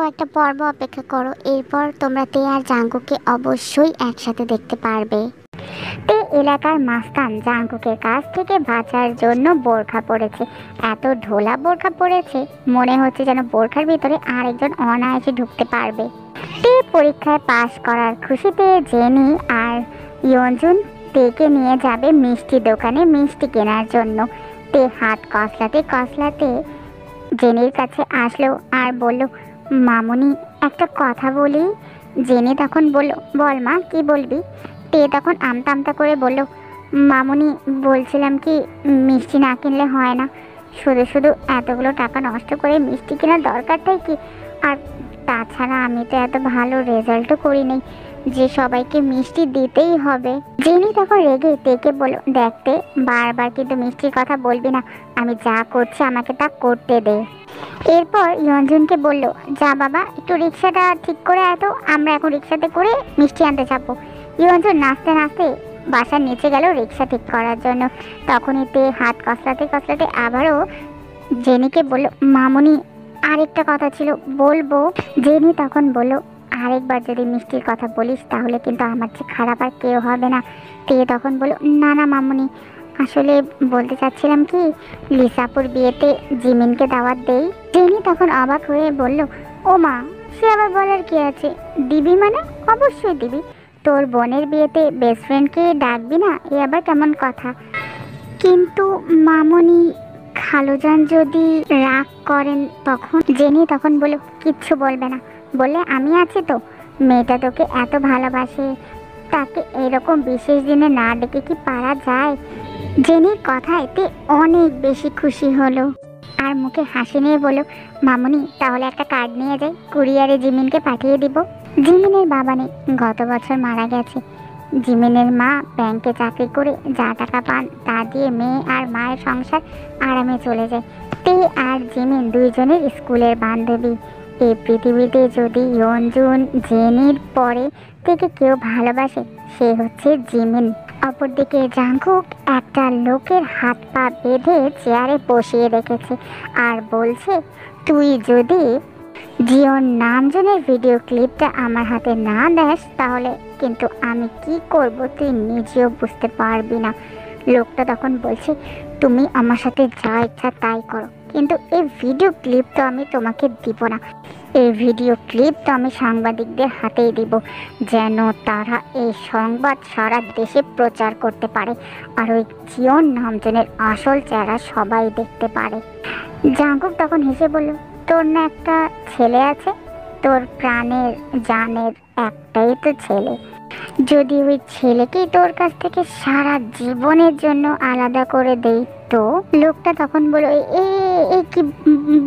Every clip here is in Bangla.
কয়েকটা পর্ব অপেক্ষা করো, এরপর তোমরা তে আর জাঙ্কুকে অবশ্যই একসাথে দেখতে পারবে। তে এলাকার মাস্তান জাঙ্কুকের কাছ থেকে বাঁচার জন্য বোরখা পরেছে। এত ঢোলা বোরখা পরেছে, মনে হচ্ছে যেন বোরখার ভিতরে আরেকজন অনায়াসে ঢুকতে পারবে। তে পরীক্ষায় পাশ করার খুশিতে জেনি আর ইয়ঞ্জুন তেকে নিয়ে যাবে মিষ্টি দোকানে মিষ্টি কেনার জন্য। তে হাত কসলাতে কসলাতে জেনির কাছে আসলো আর বলল, মামুনি একটা কথা বলি। জেনি তখন বলল, বল মা, কি বলবি? তে তখন আমতা আমতা করে বলল, মামুনি বলছিলাম কি, মিষ্টি না কিনলে হয় না, শুধু শুধু এতগুলো টাকা নষ্ট করে মিষ্টি কেনার দরকারটাই কি? আর তাছাড়া আমি তো এত ভালো রেজাল্টও করিনি যে সবাইকে মিষ্টি দিতেই হবে। জেনি তখন রেগে তেকে বলল, দেখতে বারবার কিন্তু মিষ্টির কথা বলবি না, আমি যা করছি আমাকে তা করতে দে। এরপর ইয়ঞ্জুনকে বলল, যা বাবা, একটু রিক্সাটা ঠিক করে এত, আমরা এখন রিক্সাতে করে মিষ্টি আনতে যাবো। ইয়ঞ্জুন নাচতে নাচতে বাসার নিচে গেল রিক্সা ঠিক করার জন্য। তখনই তে হাত কসলাতে কসলাতে আবারও জেনিকে বলল, মামুনি আরেকটা কথা ছিল, বলবো? জেনি তখন বলল, আরেকবার যদি মিষ্টির কথা বলিস তাহলে কিন্তু আমার চেয়ে খারাপ আর কেউ হবে না। তে তখন বলল, না না মামুনি, আসলে বলতে চাচ্ছিলাম কি, লিসাপুর বিয়েতে জিমিনকে দাওয়াত দেই। জেনি তখন অবাক হয়ে বলল, ও মা, সে আবার বলার কি আছে, দিবি মানে? অবশ্যই দিবি। তোর বোনের বিয়েতে বেস্ট ফ্রেন্ডকে ডাকবি না, এ আবার কেমন কথা? কিন্তু মামুনি, খালুজান যদি রাগ করেন তখন? জেনি তখন বলল, কিচ্ছু বলবে না, বললে আমি আছি তো। মেয়েটা তোকে এত ভালোবাসে, তাকে এরকম বিশেষ দিনে না ডেকে কি পারা যায়? জেনির কথায় তে অনেক বেশি খুশি হলো আর মুখে হাসি নিয়ে বলল, মামুনি তাহলে একটা কার্ড নিয়ে যাই, কুরিয়ারে জিমিনকে পাঠিয়ে দিব। জিমিনের বাবা নেই, গত বছর মারা গেছে। জিমিনের মা ব্যাংকে চাকরি করে যা টাকা পান তা দিয়ে মেয়ে আর মায়ের সংসার আরামে চলে যায়। তে আর জিমিন দুইজনের স্কুলের বান্ধবী। এই পৃথিবীতে যদি ইয়ঞ্জুন জেনির পরে থেকে কেউ ভালোবাসে, সে হচ্ছে জিমিন। অপরদিকে জাঙ্কুক একটা লোকের হাত পা বেঁধে চেয়ারে বসিয়ে রেখেছে আর বলছে, তুই যদি জিওন নামজনের ভিডিও ক্লিপটা আমার হাতে না দেস তাহলে কিন্তু আমি কি করব তুই নিজেও বুঝতে পারবি না। লোকটা তখন বলছে, তুমি আমার সাথে যা ইচ্ছা তাই করো, কিন্তু এই ভিডিও ক্লিপ তো আমি তোমাকে দিব না। এই ভিডিও ক্লিপ তো আমি সাংবাদিকদের হাতেই দিব, যেন তারা এই সংবাদ সারা দেশে প্রচার করতে পারে আর ওই জিওন নামজনের আসল চেহারা সবাই দেখতে পারে। জাঙ্কুক তখন হেসে বলল, তোর না একটা ছেলে আছে, তোর প্রাণের জানের একটাই তো ছেলে, যদি ওই ছেলেকেই তোর কাছ থেকে সারা জীবনের জন্য আলাদা করে দেই তো? লোকটা তখন বলল, এ কি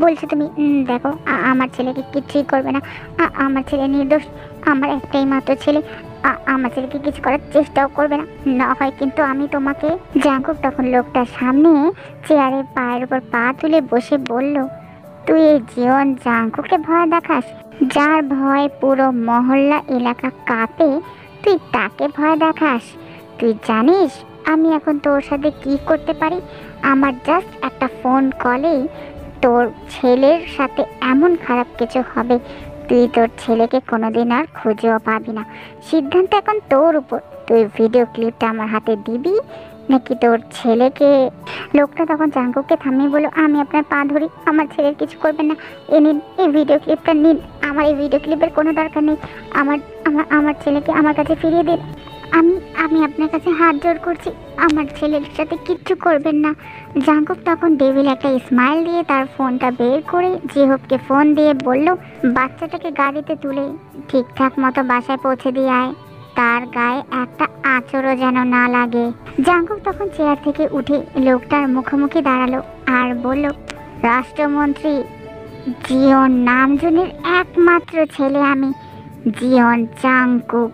বলছো তুমি? দেখো, আমার ছেলেকে কিছুই করবে না, আমার ছেলে নির্দোষ, আমার একটাই মাত্র ছেলে, আমার ছেলেকে কিছু করার চেষ্টাও করবে না, না হয় কিন্তু আমি তোমাকে। জাঙ্কুক তখন লোকটার সামনে চেয়ারে পায়ের উপর পা তুলে বসে বলল, তুই এই জীবন জাঙ্কুকে ভয় দেখাস, যার ভয় পুরো মহল্লা এলাকা কাঁপে, তুই তাকে ভয় দেখাস? তুই জানিস আমি এখন তোর সাথে কি করতে পারি? আমার জাস্ট একটা ফোন কলেই তোর ছেলের সাথে এমন খারাপ কিছু হবে, তুই তোর ছেলেকে কোনোদিন আর খুঁজেও পাবি না। সিদ্ধান্ত এখন তোর উপর, তুই ভিডিও ক্লিপটা আমার হাতে দিবি নাকি তোর ছেলেকে? লোকটা তখন জাঙ্কুককে থামিয়ে বলল, আমি আপনার পা ধরি, আমার ছেলের কিছু করবেন না, এ নিন এই ভিডিও ক্লিপটা নিন, আমার এই ভিডিও ক্লিপের কোনো দরকার নেই, আমার আমার আমার ছেলেকে আমার কাছে ফিরিয়ে দিন, আমি আমি আপনার কাছে হাত জোড় করছি, আমার ছেলের সাথে কিচ্ছু করবেন না। জাঙ্কুক তখন ডেভিল একটা স্মাইল দিয়ে তার ফোনটা বের করে জিহোপকে ফোন দিয়ে বলল, বাচ্চাটাকে গাড়িতে তুলে ঠিকঠাক মতো বাসায় পৌঁছে দিয়ে আয়, তার গায়ে একটা আঁচড়ও যেন না লাগে। জাঙ্কুক তখন চেয়ার থেকে উঠে লোকটার মুখোমুখি দাঁড়ালো আর বলল, রাষ্ট্রমন্ত্রী জিওন নামজনের একমাত্র ছেলে আমি, জিওন জাঙ্কুক।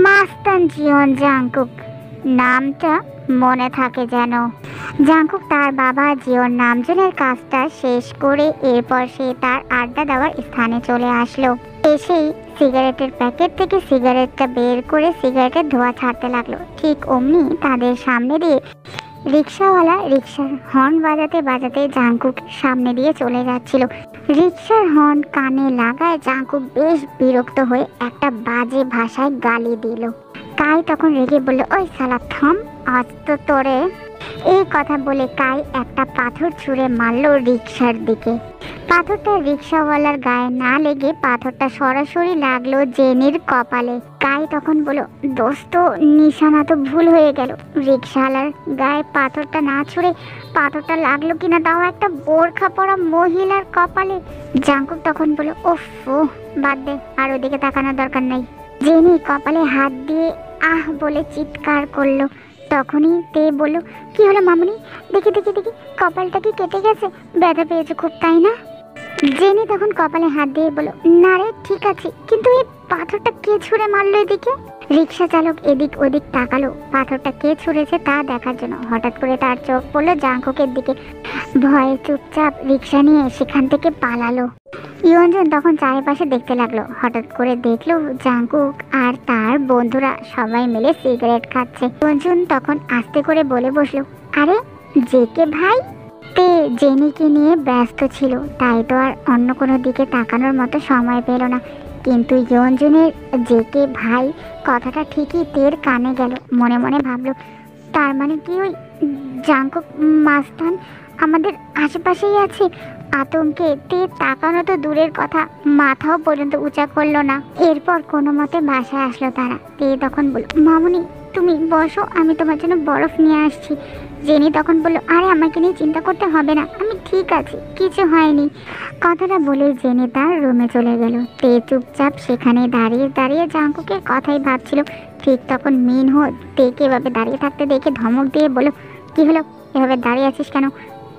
মাস্তান জিওন জাঙ্কুক, নামটা মনে থাকে যেন। জাঙ্কুক তার বাবা জিওন নামজনের কাজটা শেষ করে এরপর সে তার আড্ডা দেওয়ার স্থানে চলে আসলো। এসেই সিগারেটের প্যাকেট থেকে সিগারেটটা বের করে সিগারেটের ধোঁয়া ছাড়তে লাগলো। ঠিক অমনি তাদের সামনে দিয়ে রিক্সাওয়ালা রিক্সার হর্ন বাজাতে বাজাতে জাঙ্কুক সামনে দিয়ে চলে যাচ্ছিল। রিক্সার হর্ন কানে লাগায় জাঙ্কুক বেশ বিরক্ত হয়ে একটা বাজে ভাষায় গালি দিল। কাই তখন রেগে বলল, ওই শালা থাম, আজ তো তোরে। এই কথা বলে কাই একটা পাথর ছুঁড়ে মারল রিক্সার দিকে। পাথরটা রিক্সাওয়ালার গায়ে না লেগে পাথরটা সরাসরি লাগলো জেনির কপালে। কাই তখন বলল, দোস্ত নিশানা তো ভুল হয়ে গেল, রিক্সাওয়ালার গায়ে পাথরটা না ছুঁড়ে পাথরটা লাগলো কিনা তাও একটা বোরখা পরা মহিলার কপালে। জাঙ্কুক তখন বলল, ওফ বাদ দে, আর ওদিকে তাকানোর দরকার নেই। জেনি কপালে হাত দিয়ে আহ বলে চিৎকার করলো। তখনই তে বলল, কি হলো মামুনি, দেখি দেখি দেখি, কপালটা কি কেটে গেছে? ব্যথা পেয়েছে খুব, তাই না? জেনি তখন কপালে হাত দিয়ে বলল, না রে ঠিক আছে, কিন্তু এই পাথরটা কে ছুঁড়ে মারলো এদিকে? রিক্সা চালক এদিক ওদিক তাকালো পাথরটা কে ছুঁড়েছে তা দেখার জন্য। হঠাৎ করে তার চোখ পড়লো জাঙ্কুকের দিকে। ভয়ে চুপচাপ রিক্সা নিয়ে সেখান থেকে পালালো। ইয়ঞ্জন তখন চারিপাশে দেখতে লাগলো। হঠাৎ করে দেখলো জাঙ্কুক আর তার বন্ধুরা সবাই মিলে সিগারেট খাচ্ছে। ইয়ঞ্জন তখন আস্তে করে বলে বসলো, আরে জেকে ভাই? তে জেনিকে নিয়ে ব্যস্ত ছিল, তাই তো আর অন্য কোনো দিকে তাকানোর মতো সময় পেল না। কিন্তু ইয়ঞ্জনের জেকে ভাই কথাটা ঠিকই তের কানে গেল। মনে মনে ভাবলো, তার মানে কি ওই জাঙ্কুক মাস্তান আমাদের আশেপাশেই আছে? আতঙ্কে তে তাকানো তো দূরের কথা, মাথাও পর্যন্ত উঁচা করলো না। এরপর কোনো মতে বাসায় আসলো তারা। তে তখন বলল, মামুনি তুমি বসো, আমি তোমার জন্য বরফ নিয়ে আসছি। জেনি তখন বলল, আরে আমাকে নিয়ে চিন্তা করতে হবে না, আমি ঠিক আছি, কিছু হয়নি। কথাটা বলে জেনি তার রুমে চলে গেল। তে চুপচাপ সেখানে দাঁড়িয়ে দাঁড়িয়ে জাঙ্কুকের কথাই ভাবছিল। ঠিক তখন মিনহো তেকে এভাবে দাঁড়িয়ে থাকতে দেখে ধমক দিয়ে বলল, কি হলো, এভাবে দাঁড়িয়ে আছিস কেন?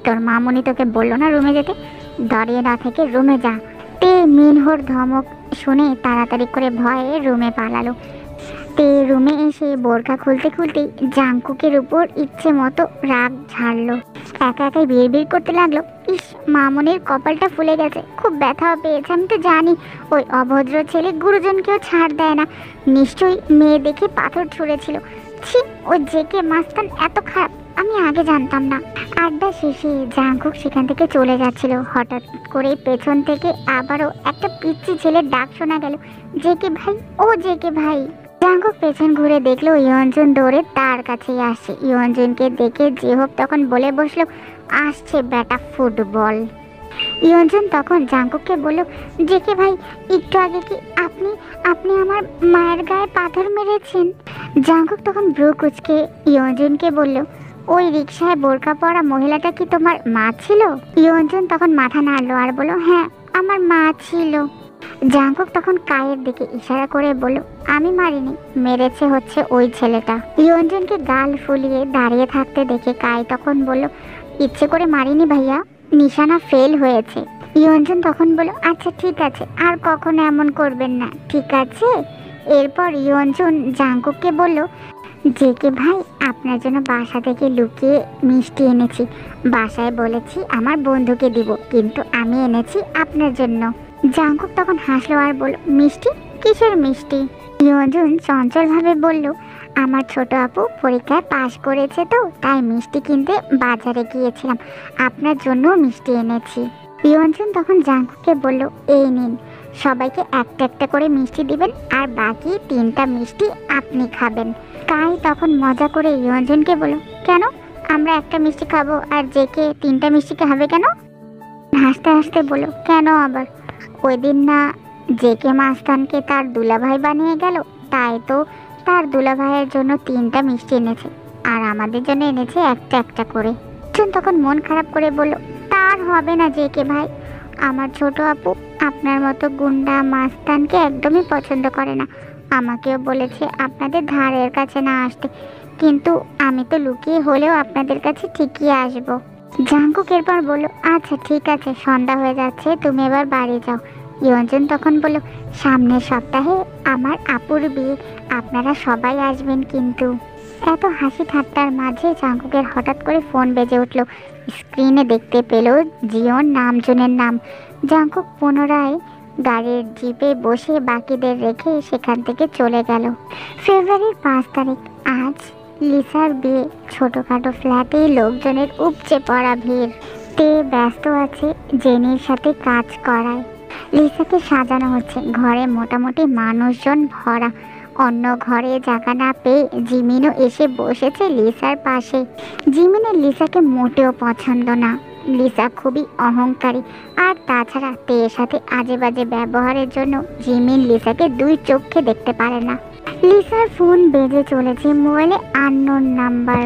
তোর মামুনি তোকে বললো না রুমে যেতে? দাঁড়িয়ে না থেকে রুমে যা। তে মিনহোর ধমক শুনে তাড়াতাড়ি করে ভয়ে রুমে পালালো। তে রুমে এসে বোরকা খুলতে খুলতেই জাঙ্কুকের উপর ইচ্ছে মতো রাগ ঝাড়লো। একা একাই বিড়বিড় করতে লাগলো, ইস মামুনির কপালটা ফুলে গেছে, খুব ব্যথাও পেয়েছে। আমি তো জানি ওই অভদ্র ছেলে গুরুজনকেও ছাড় দেয় না, নিশ্চয়ই মেয়ে দেখে পাথর ছুঁড়েছিল। ছি, ও জেকে মাস্তান এত খারাপ, আমি আগে জানতাম না। আড্ডা শেষে জাঙ্কুক সেখান থেকে চলে যাচ্ছিল। হঠাৎ করে পেছন থেকে আবারও একটা পিচ্চি ছেলের ডাক শোনা গেল, জেকে ভাই, ও জেকে ভাই। জাঙ্কুক পেছন ঘুরে দেখলো ইয়ঞ্জন দৌড়ে তার কাছেই আসছে। ইয়ঞ্জনকে দেখে জেহব তখন বলে বসলো, আসছে বেটা ফুটবল। ইয়ঞ্জন তখন জাঙ্কুককে বলল, জেকে ভাই একটু আগে কি আপনি আপনি আমার মায়ের গায়ে পাথর মেরেছেন? জাঙ্কুক তখন ভ্রু কুঁচকে ইয়ঞ্জনকে বলল, ওই রিক্সায় বোরকা পরা মহিলাটা কি তোমার মা ছিল? ইয়ঞ্জন তখন মাথা নাড়লো আর বলল, হ্যাঁ আমার মা ছিল। জাঙ্কুক তখন কায়ের দিকে ইশারা করে বলল, আমি মারিনি, মেরেছে হচ্ছে ওই ছেলেটা। ইয়ঞ্জনকে গাল ফুলিয়ে দাঁড়িয়ে থাকতে দেখে কাই তখন বলল, ইচ্ছে করে মারিনি ভাইয়া, নিশানা ফেল হয়েছে। ইয়ঞ্জন তখন বলল, আচ্ছা ঠিক আছে, আর কখনো এমন করবেন না, ঠিক আছে? এরপর ইয়ঞ্জন জাঙ্কুককে বলল, জেকে ভাই আপনার জন্য বাসা থেকে লুকিয়ে মিষ্টি এনেছি। বাসায় বলেছি আমার বন্ধুকে দিব, কিন্তু আমি এনেছি আপনার জন্য। জাঙ্কুক তখন হাসলো আর বলল, মিষ্টি? কিসের মিষ্টি? ইয়ঞ্জন চঞ্চলভাবে বলল, আমার ছোট আপু পরীক্ষায় পাশ করেছে তো, তাই মিষ্টি কিনতে বাজারে গিয়েছিলাম, আপনার জন্য মিষ্টি এনেছি। ইয়ঞ্জন তখন জাঙ্কুককে বলল, এই নিন, সবাইকে একটা একটা করে মিষ্টি দিবেন, আর বাকি 3টা মিষ্টি আপনি খাবেন। কাই তখন মজা করে ইয়ঞ্জনকে বলল, কেন আমরা একটা মিষ্টি খাবো আর জেকে 3টা মিষ্টি খাবে কেন? হাসতে হাসতে বলল, কেন আবার, ওই দিন না জেকে মাস্তানকে তার দুলাভাই বানিয়ে গেল, তাই তো তার দুলাভাইয়ের জন্য 3টা মিষ্টি এনেছে, আর আমাদের জন্য এনেছে একটা একটা করে। তখন মন খারাপ করে বলল, তার হবে না জেকে ভাই, আমার ছোট আপু আপনার মতো গুন্ডা মাস্তানকে একদমই পছন্দ করে না। আমাকেও বলেছে আপনাদের ধারের কাছে না আসতে, কিন্তু আমি তো লুকিয়ে হলেও আপনাদের কাছে ঠিকই আসবো। জাঙ্কুক এরপর বলল, আচ্ছা ঠিক আছে, সন্ধ্যা হয়ে যাচ্ছে, তুমি এবার বাড়ি যাও। ইয়ঞ্জন তখন বলল, সামনের সপ্তাহে আমার আপুর বিয়ে, আপনারা সবাই আসবেন কিন্তু। এত হাসি ঠাট্টার মাঝে জাঙ্কুকের হঠাৎ করে ফোন বেজে উঠল। স্ক্রিনে দেখতে পেল জিওন নামজনের নাম। জাঙ্কুক পুনরায় গাড়ির জিপে বসে বাকিদের রেখে সেখান থেকে চলে গেল। ফেব্রুয়ারির 5 তারিখ, আজ লিসার বিয়ে। ছোটখাটো ফ্ল্যাটে লোকজনের উপচে পড়া ভিড়। তে ব্যস্ত আছে জেনির সাথে কাজ করায়। লিসাকে সাজানো হচ্ছে, ঘরে মোটামুটি মানুষজন ভরা। অন্য ঘরে জায়গা না পেয়ে জিমিনও এসে বসেছে লিসার পাশে। জিমিনের লিসাকে মোটেও পছন্দ না। লিসা খুবই অহংকারী, আর তাছাড়া তেয়ের সাথে আজে বাজে ব্যবহারের জন্য জিমিন লিসাকে দুই চোখে দেখতে পারে না। লিসার ফোন বেজে চলেছে, মোবাইলে আননোন নাম্বার।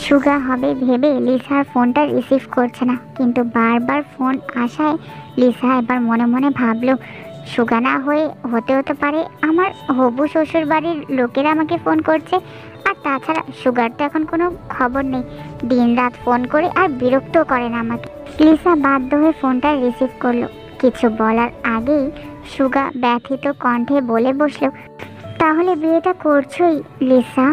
সুগা হবে ভেবে লিসার ফোনটা রিসিভ করছে না, কিন্তু বারবার ফোন আসায় লিসা এবার মনে মনে ভাবলো, সুগা না হয়ে হতে পারে আমার হবু শ্বশুর বাড়ির লোকেরা আমাকে ফোন করছে। আর তাছাড়া সুগার তো এখন কোনো খবর নেই, দিন রাত ফোন করে আর বিরক্ত করে না আমাকে। লিসা বাধ্য হয়ে ফোনটা রিসিভ করলো। কিছু বলার আগেই সুগা ব্যথিত কণ্ঠে বলে বসলো, তাহলে বিয়েটা করছোই লিসা?